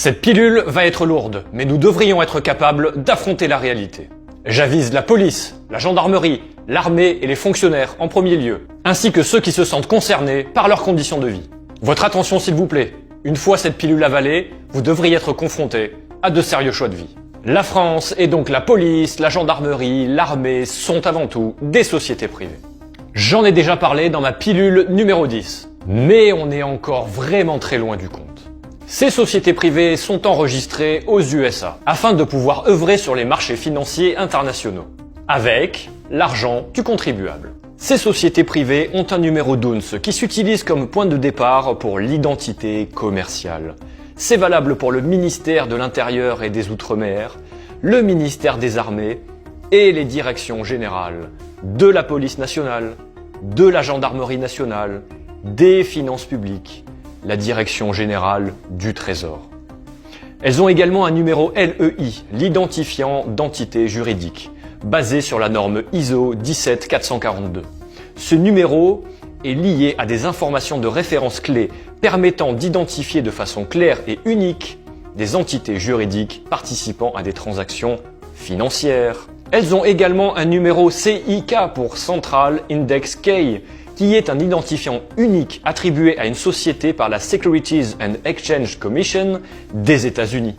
Cette pilule va être lourde, mais nous devrions être capables d'affronter la réalité. J'avise la police, la gendarmerie, l'armée et les fonctionnaires en premier lieu, ainsi que ceux qui se sentent concernés par leurs conditions de vie. Votre attention s'il vous plaît, une fois cette pilule avalée, vous devriez être confrontés à de sérieux choix de vie. La France et donc la police, la gendarmerie, l'armée sont avant tout des sociétés privées. J'en ai déjà parlé dans ma pilule numéro 10, mais on est encore vraiment très loin du compte. Ces sociétés privées sont enregistrées aux USA afin de pouvoir œuvrer sur les marchés financiers internationaux, avec l'argent du contribuable. Ces sociétés privées ont un numéro d'UNS qui s'utilise comme point de départ pour l'identité commerciale. C'est valable pour le ministère de l'Intérieur et des Outre-mer, le ministère des Armées et les directions générales de la police nationale, de la gendarmerie nationale, des finances publiques, la direction générale du Trésor. Elles ont également un numéro LEI, l'identifiant d'entité juridique, basé sur la norme ISO 17442. Ce numéro est lié à des informations de référence clés permettant d'identifier de façon claire et unique des entités juridiques participant à des transactions financières. Elles ont également un numéro CIK pour Central Index Key, qui est un identifiant unique attribué à une société par la Securities and Exchange Commission des États-Unis.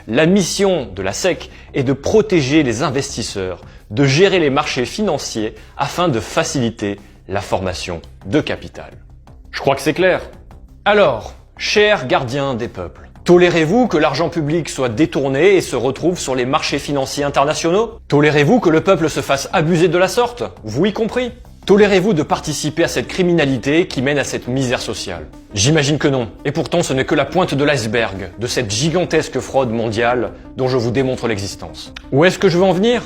La mission de la SEC est de protéger les investisseurs, de gérer les marchés financiers afin de faciliter la formation de capital. Je crois que c'est clair. Alors, chers gardiens des peuples, tolérez-vous que l'argent public soit détourné et se retrouve sur les marchés financiers internationaux? Tolérez-vous que le peuple se fasse abuser de la sorte, vous y compris? Tolérez-vous de participer à cette criminalité qui mène à cette misère sociale? J'imagine que non, et pourtant ce n'est que la pointe de l'iceberg de cette gigantesque fraude mondiale dont je vous démontre l'existence. Où est-ce que je veux en venir?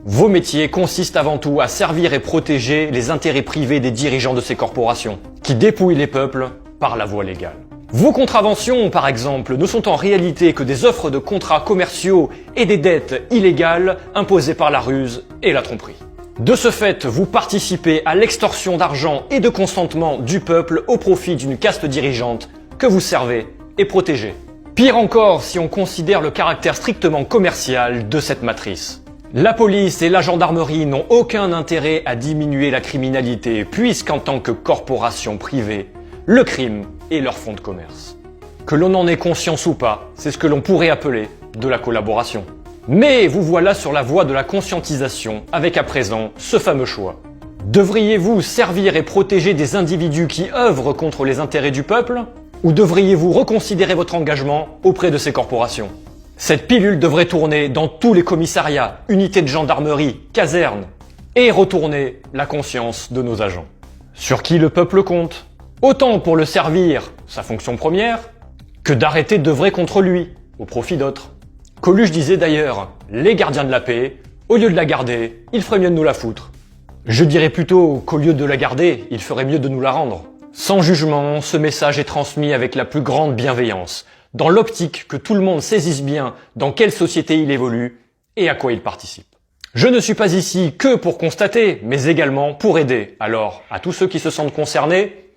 Vos métiers consistent avant tout à servir et protéger les intérêts privés des dirigeants de ces corporations, qui dépouillent les peuples par la voie légale. Vos contraventions, par exemple, ne sont en réalité que des offres de contrats commerciaux et des dettes illégales imposées par la ruse et la tromperie. De ce fait, vous participez à l'extorsion d'argent et de consentement du peuple au profit d'une caste dirigeante que vous servez et protégez. Pire encore si on considère le caractère strictement commercial de cette matrice. La police et la gendarmerie n'ont aucun intérêt à diminuer la criminalité puisqu'en tant que corporation privée, le crime est leur fonds de commerce. Que l'on en ait conscience ou pas, c'est ce que l'on pourrait appeler de la collaboration. Mais vous voilà sur la voie de la conscientisation avec à présent ce fameux choix. Devriez-vous servir et protéger des individus qui œuvrent contre les intérêts du peuple? Ou devriez-vous reconsidérer votre engagement auprès de ces corporations? Cette pilule devrait tourner dans tous les commissariats, unités de gendarmerie, casernes, et retourner la conscience de nos agents. Sur qui le peuple compte? Autant pour le servir, sa fonction première, que d'arrêter d'œuvrer contre lui, au profit d'autres. Coluche disait d'ailleurs, les gardiens de la paix, au lieu de la garder, il ferait mieux de nous la foutre. Je dirais plutôt qu'au lieu de la garder, il ferait mieux de nous la rendre. Sans jugement, ce message est transmis avec la plus grande bienveillance, dans l'optique que tout le monde saisisse bien dans quelle société il évolue et à quoi il participe. Je ne suis pas ici que pour constater, mais également pour aider. Alors, à tous ceux qui se sentent concernés,